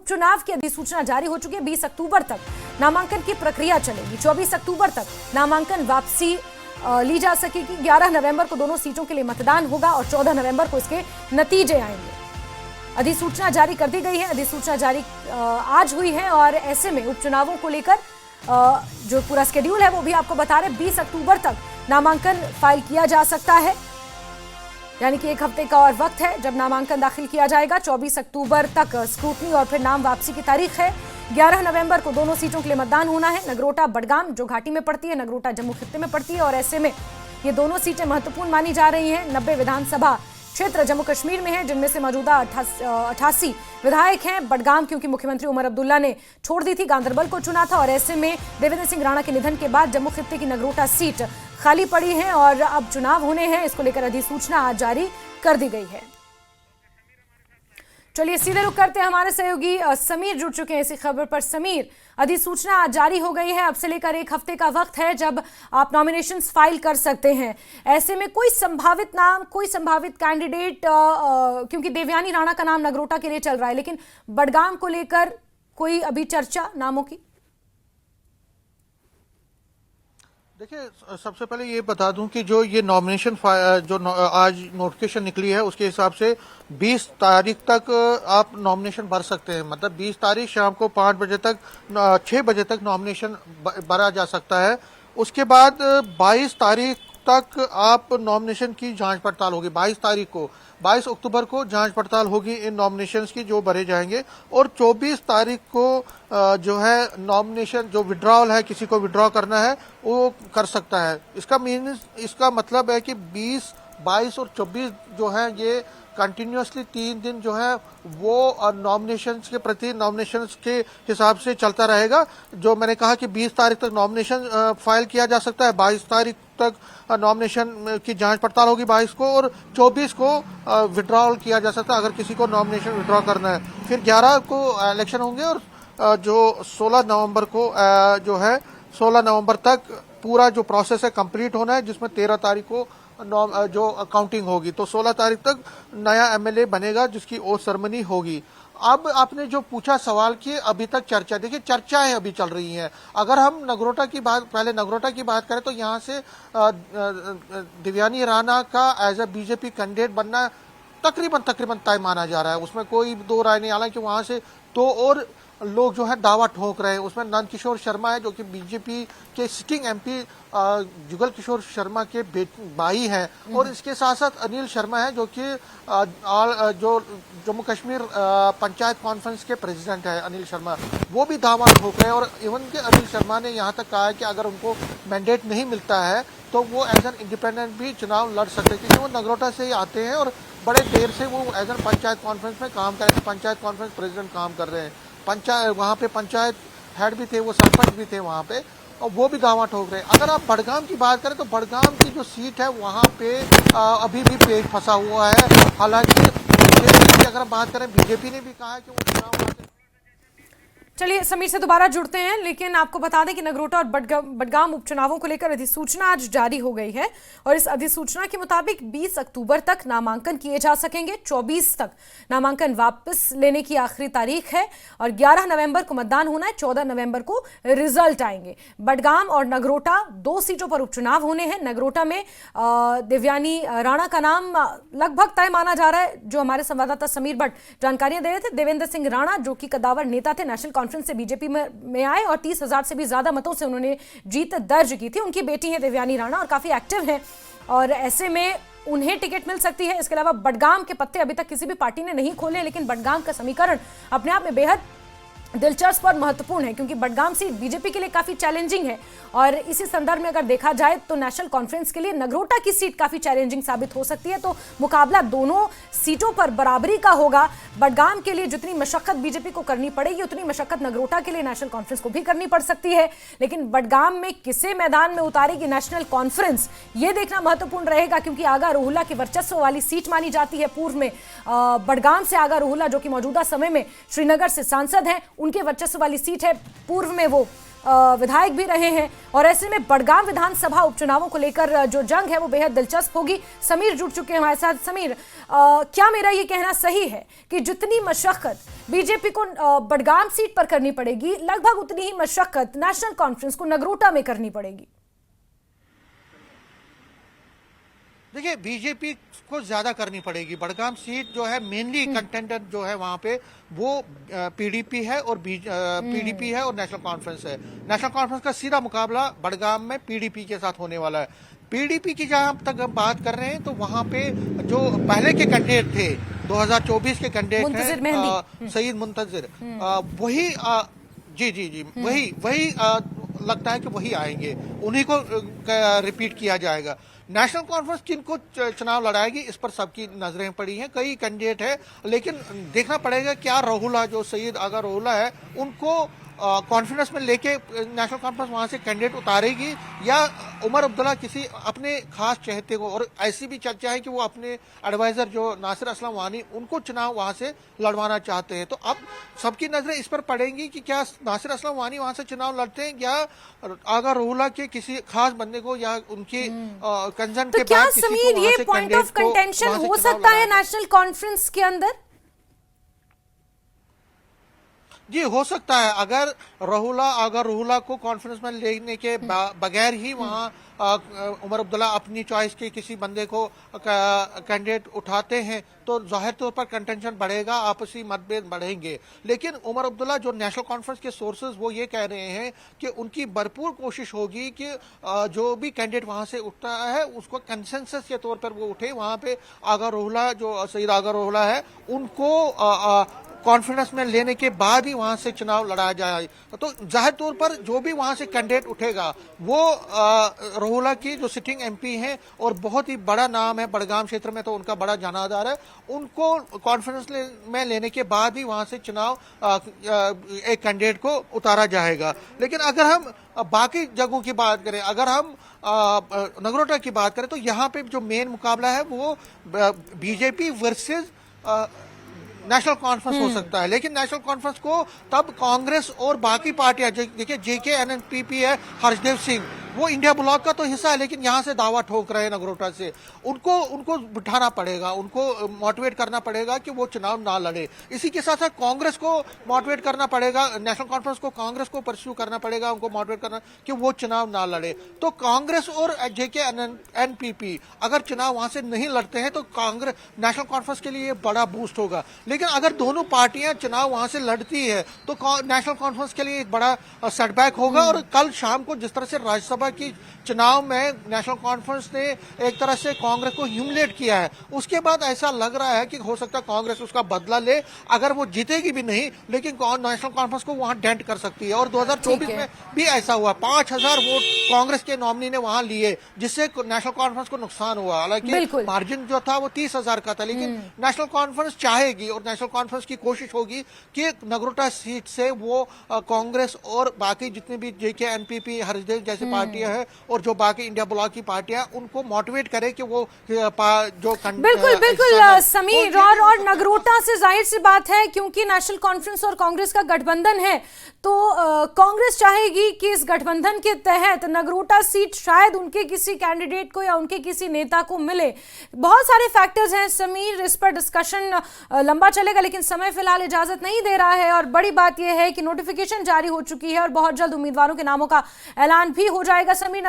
उपचुनाव की अधिसूचना जारी हो चुकी है। 20 अक्टूबर तक नामांकन की प्रक्रिया चलेगी। 24 अक्टूबर तक नामांकन वापसी ली जा सकेगी। 11 नवंबर को दोनों सीटों के लिए मतदान होगा और 14 नवंबर को इसके नतीजे आएंगे। अधिसूचना जारी कर दी गई है। अधिसूचना जारी आज हुई है और ऐसे में उपचुनावों को लेकर जो पूरा शेड्यूल है वो भी आपको बता रहे। 20 अक्टूबर तक नामांकन फाइल किया जा सकता है, यानी कि एक हफ्ते का और वक्त है जब नामांकन दाखिल किया जाएगा। 24 अक्टूबर तक स्क्रूटनी और फिर नाम वापसी की तारीख है। 11 नवंबर को दोनों सीटों के लिए मतदान होना है। नगरोटा बडगाम जो घाटी में पड़ती है, नगरोटा जम्मू खित्ते में पड़ती है और ऐसे में ये दोनों सीटें महत्वपूर्ण मानी जा रही हैं। 90 विधानसभा क्षेत्र जम्मू कश्मीर में है, जिनमें से मौजूदा 88 विधायक हैं। बडगाम क्योंकि मुख्यमंत्री उमर अब्दुल्ला ने छोड़ दी थी, गांधरबल को चुना था और ऐसे में देवेंद्र सिंह राणा के निधन के बाद जम्मू खित्ते की नगरोटा सीट खाली पड़ी है और अब चुनाव होने हैं। इसको लेकर अधिसूचना आज जारी कर दी गई है। चलिए सीधे रुक करते हैं, हमारे सहयोगी समीर जुड़ चुके हैं इसी खबर पर। समीर, अधिसूचना आज जारी हो गई है। अब से लेकर एक हफ्ते का वक्त है जब आप नॉमिनेशंस फाइल कर सकते हैं। ऐसे में कोई संभावित नाम, कोई संभावित कैंडिडेट, क्योंकि देवयानी राणा का नाम नगरोटा के लिए चल रहा है, लेकिन बडगाम को लेकर कोई अभी चर्चा नामों की? देखिए, सबसे पहले ये बता दूं कि जो ये नॉमिनेशन आज नोटिफिकेशन निकली है उसके हिसाब से 20 तारीख तक आप नॉमिनेशन भर सकते हैं। मतलब 20 तारीख शाम को 5 बजे तक 6 बजे तक नॉमिनेशन भरा जा सकता है। उसके बाद 22 तारीख तक आप नॉमिनेशन की जांच पड़ताल होगी। 22 अक्टूबर को जांच पड़ताल होगी इन नॉमिनेशंस की जो भरे जाएंगे और 24 तारीख को जो है नॉमिनेशन जो विड्रॉल है, किसी को विड्रॉ करना है वो कर सकता है। इसका मतलब है कि 20, 22 और 24 जो है ये कंटिन्यूसली 3 दिन जो है वो नॉमिनेशंस के प्रति नॉमिनेशंस के हिसाब से चलता रहेगा। जो मैंने कहा कि 20 तारीख तक नॉमिनेशन फाइल किया जा सकता है, 22 तारीख तक नॉमिनेशन की जांच पड़ताल होगी 22 को और 24 को विड्रॉल किया जा सकता है अगर किसी को नॉमिनेशन विड्रॉ करना है। फिर 11 को इलेक्शन होंगे और जो 16 नवंबर को जो है 16 नवंबर तक पूरा जो प्रोसेस है कंप्लीट होना है, जिसमें 13 तारीख को जो काउंटिंग होगी। तो 16 तारीख तक नया एमएलए बनेगा जिसकी ओथ सेरेमनी होगी। अब आपने जो पूछा सवाल कि अभी तक चर्चा, देखिए चर्चाएं अभी चल रही हैं। अगर हम नगरोटा की बात करें तो यहाँ से देवयानी राणा का एज ए बीजेपी कैंडिडेट बनना तकरीबन तय माना जा रहा है। उसमें कोई दो राय नहीं। हालांकि वहां से तो और लोग जो है दावा ठोक रहे हैं। उसमें नंद किशोर शर्मा है जो कि बीजेपी के सिटिंग एमपी जुगल किशोर शर्मा के भाई हैं और इसके साथ साथ अनिल शर्मा है जो कि जो जम्मू कश्मीर पंचायत कॉन्फ्रेंस के प्रेसिडेंट है। अनिल शर्मा वो भी दावा ठोक रहे हैं और इवन के अनिल शर्मा ने यहाँ तक कहा है कि अगर उनको मैंडेट नहीं मिलता है तो वो एज एन इंडिपेंडेंट भी चुनाव लड़ सकते हैं, क्योंकि वो नगरोटा से ही आते हैं और बड़े देर से वो एज एन पंचायत कॉन्फ्रेंस में काम कर रहे हैं। पंचायत कॉन्फ्रेंस प्रेसिडेंट काम कर रहे हैं। वहाँ पे पंचायत हेड भी थे, वो सरपंच भी थे वहाँ पे और वो भी दावा ठोक रहे हैं। अगर आप बडगाम की बात करें तो बडगाम की जो सीट है वहाँ पे अभी भी पेच फंसा हुआ है। हालांकि बीजेपी की अगर बात करें, बीजेपी ने भी कहा है कि वो चुनाव। चलिए समीर से दोबारा जुड़ते हैं, लेकिन आपको बता दें कि नगरोटा और बडगाम उपचुनावों को लेकर अधिसूचना आज जारी हो गई है और इस अधिसूचना के मुताबिक 20 अक्टूबर तक नामांकन किए जा सकेंगे। 24 तक नामांकन वापस लेने की आखिरी तारीख है और 11 नवंबर को मतदान होना है। 14 नवंबर को रिजल्ट आएंगे। बडगाम और नगरोटा 2 सीटों पर उपचुनाव होने हैं। नगरोटा में देवयानी राणा का नाम लगभग तय माना जा रहा है। जो हमारे संवाददाता समीर भट्ट जानकारियां दे रहे थे, देवेंद्र सिंह राणा जो कि कद्दावर नेता थे, नेशनल कॉन्फ्रेंस से बीजेपी में आए और 30,000 से भी ज्यादा मतों से उन्होंने जीत दर्ज की थी। उनकी बेटी है देवयानी राणा और काफी एक्टिव है और ऐसे में उन्हें टिकट मिल सकती है। इसके अलावा बडगाम के पत्ते अभी तक किसी भी पार्टी ने नहीं खोले, लेकिन बडगाम का समीकरण अपने आप में बेहद दिलचस्प और महत्वपूर्ण है क्योंकि बडगाम सीट बीजेपी के लिए काफी चैलेंजिंग है और इसी संदर्भ में अगर देखा जाए तो नेशनल कॉन्फ्रेंस के लिए नगरोटा की सीट काफी चैलेंजिंग साबित हो सकती है। तो मुकाबला दोनों सीटों पर बराबरी का होगा। बडगाम के लिए जितनी मशक्कत बीजेपी को करनी पड़ेगी उतनी मशक्कत नगरोटा के लिए नेशनल कॉन्फ्रेंस को भी करनी पड़ सकती है। लेकिन बडगाम में किसे मैदान में उतारेगी नेशनल कॉन्फ्रेंस, ये देखना महत्वपूर्ण रहेगा क्योंकि आगा रोहिल्ला की वर्चस्व वाली सीट मानी जाती है। पूर्व में बडगाम से आगा रोहिल्ला जो कि मौजूदा समय में श्रीनगर से सांसद हैं, उनके वर्चस्व वाली सीट है, पूर्व में वो विधायक भी रहे हैं और ऐसे में बड़गाम विधानसभा उपचुनावों को लेकर जो जंग है वो बेहद दिलचस्प होगी। समीर जुड़ चुके हैं हमारे साथ। समीर, क्या मेरा ये कहना सही है कि जितनी मशक्कत बीजेपी को बड़गाम सीट पर करनी पड़ेगी, लगभग उतनी ही मशक्कत नेशनल कॉन्फ्रेंस को नगरोटा में करनी पड़ेगी? देखिए, बीजेपी को ज्यादा करनी पड़ेगी। बड़गाम सीट जो है मेनली कंटेंडर जो है वहां पे वो पीडीपी है और पीडीपी है और नेशनल कॉन्फ्रेंस है। नेशनल कॉन्फ्रेंस का सीधा मुकाबला बड़गाम में पीडीपी के साथ होने वाला है। पीडीपी की जहां तक हम बात कर रहे हैं तो वहां पे जो पहले के कैंडिडेट थे 2024 के कैंडिडेट हैं सईद मुंतजिर, वही जी वही लगता है कि वही आएंगे, उन्हीं को रिपीट किया जाएगा। नेशनल कॉन्फ्रेंस किनको चुनाव लड़ाएगी इस पर सबकी नजरें पड़ी हैं, कई कैंडिडेट है, लेकिन देखना पड़ेगा क्या रहुला, जो सैयद आगा रहुला है, उनको कॉन्फिडेंस में लेके नेशनल कॉन्फ्रेंस वहां से कैंडिडेट उतारेगी या उमर अब्दुल्ला किसी अपने खास चहेते को, और ऐसी भी चर्चा है कि वो अपने एडवाइजर जो नासिर असलम वानी उनको चुनाव वहां से लड़वाना चाहते हैं। तो अब सबकी नजरें इस पर पड़ेंगी कि क्या नासिर असलम वानी वहां से चुनाव लड़ते हैं या आगा रहुला के किसी खास बंदे को या उनके कंसर्न के बाद किसी को समीर, ये पॉइंट ऑफ कंटेंशन हो सकता है नेशनल कॉन्फ्रेंस के अंदर? जी हो सकता है, अगर रहुला को कॉन्फ्रेंस में लेने के बगैर ही वहां उमर अब्दुल्ला अपनी चॉइस के किसी बंदे को कैंडिडेट उठाते हैं तो जाहिर तौर पर कंटेंशन बढ़ेगा, आपसी मतभेद बढ़ेंगे। लेकिन उमर अब्दुल्ला जो नेशनल कॉन्फ्रेंस के सोर्सेज वो ये कह रहे हैं कि उनकी भरपूर कोशिश होगी कि जो भी कैंडिडेट वहां से उठता है उसको कंसेंसस के तौर पर वो उठे। वहां पे आगा रहुला, जो सईद आगा रहुला है, उनको कॉन्फिडेंस में लेने के बाद ही वहां से चुनाव लड़ा जाए। तो जाहिर तौर पर जो भी वहां से कैंडिडेट उठेगा वो रहुला की जो सिटिंग एमपी हैं और बहुत ही बड़ा नाम है बड़गाम क्षेत्र में, तो उनका बड़ा जनादार है, उनको कॉन्फिडेंस में लेने के बाद ही वहां से चुनाव एक कैंडिडेट को उतारा जाएगा। लेकिन अगर हम बाकी जगहों की बात करें, अगर हम नगरोटा की बात करें तो यहाँ पे जो मेन मुकाबला है वो बीजेपी वर्सेज नेशनल कॉन्फ्रेंस हो सकता है। लेकिन नेशनल कॉन्फ्रेंस को तब कांग्रेस और बाकी पार्टियां, देखिए जेके एनएनपीपी है, हर्षदेव सिंह, वो इंडिया ब्लॉक का तो हिस्सा है लेकिन यहां से दावा ठोक रहे हैं नगरोटा से, उनको बिठाना पड़ेगा, उनको मोटिवेट करना पड़ेगा कि वो चुनाव ना लड़े। इसी के साथ साथ कांग्रेस को मोटिवेट करना पड़ेगा, नेशनल कॉन्फ्रेंस को कांग्रेस को परस्यू करना पड़ेगा, उनको मोटिवेट करना कि वो चुनाव ना लड़े। तो कांग्रेस और जेके एनपीपी अगर चुनाव वहां से नहीं लड़ते हैं तो कांग्रेस नेशनल कॉन्फ्रेंस के लिए बड़ा बूस्ट होगा। लेकिन अगर दोनों पार्टियां चुनाव वहां से लड़ती है तो नेशनल कॉन्फ्रेंस के लिए एक बड़ा सेटबैक होगा। और कल शाम को जिस तरह से राज्यसभा की चुनाव में नेशनल कॉन्फ्रेंस ने एक तरह से कांग्रेस को ह्यूमिलेट किया है, उसके बाद ऐसा लग रहा है कि हो सकता है कांग्रेस उसका बदला ले। अगर वो जीतेगी भी नहीं लेकिन नेशनल कॉन्फ्रेंस को वहां डेंट कर सकती है। और 2024 में भी ऐसा हुआ, 5000 वोट कांग्रेस के नॉमिनी ने वहां लिए जिससे नेशनल कॉन्फ्रेंस को नुकसान हुआ। हालांकि मार्जिन जो था वो 30,000 का था, लेकिन नेशनल कॉन्फ्रेंस चाहेगी और नेशनल कॉन्फ्रेंस की कोशिश होगी कि नगरोटा सीट से वो कांग्रेस और बाकी जितने भी जेके एनपीपी हरिदेव जैसी पार्टियां हैं और जो बाकी इंडिया ब्लॉक की पार्टियां, उनको मोटिवेट करे कि वो जो बिल्कुल समीर, और नगरोटा से जाहिर सी बात है क्योंकि नेशनल कॉन्फ्रेंस और कांग्रेस का गठबंधन है तो कांग्रेस चाहेगी कि इस गठबंधन के तहत नगरोटा सीट शायद उनके किसी कैंडिडेट को या उनके किसी नेता को मिले। बहुत सारे फैक्टर्स हैं समीर, इस पर डिस्कशन लंबा चलेगा लेकिन समय फिलहाल इजाजत नहीं दे रहा है। और बड़ी बात यह है कि नोटिफिकेशन जारी हो चुकी है और बहुत जल्द उम्मीदवारों के नामों का ऐलान भी हो जाएगा। समीर